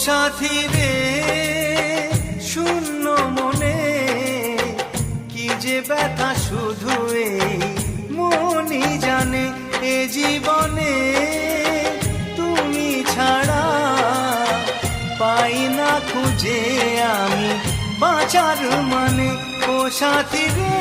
সাথী রে শূন্য মনে কি যে ব্যথা শুধু এই মনই জানে। এ জীবনে তুমি ছাড়া পাই না খুঁজে আমি বাঁচার মানে। ও সাথী রে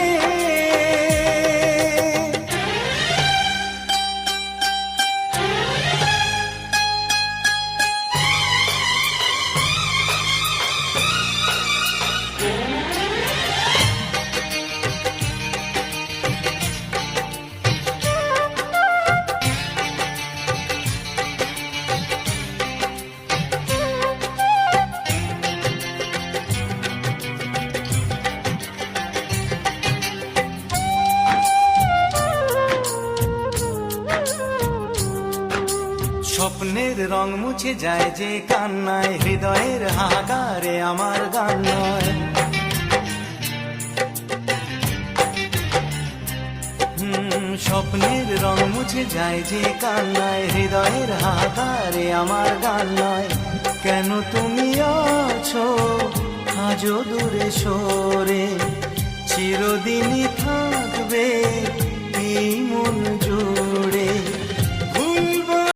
স্বপ্নের রং মুছে যায় যে কান্নায়, হৃদয়ের হাহাকারে আমার গান নয়। স্বপ্নের রং মুছে যায় যে কান্নায়, হৃদয়ের হাহাকারে আমার গান নয়। কেন তুমি আছো আজও দূরে সরে, চিরদিনই থাকবে এই মন জুড়ে।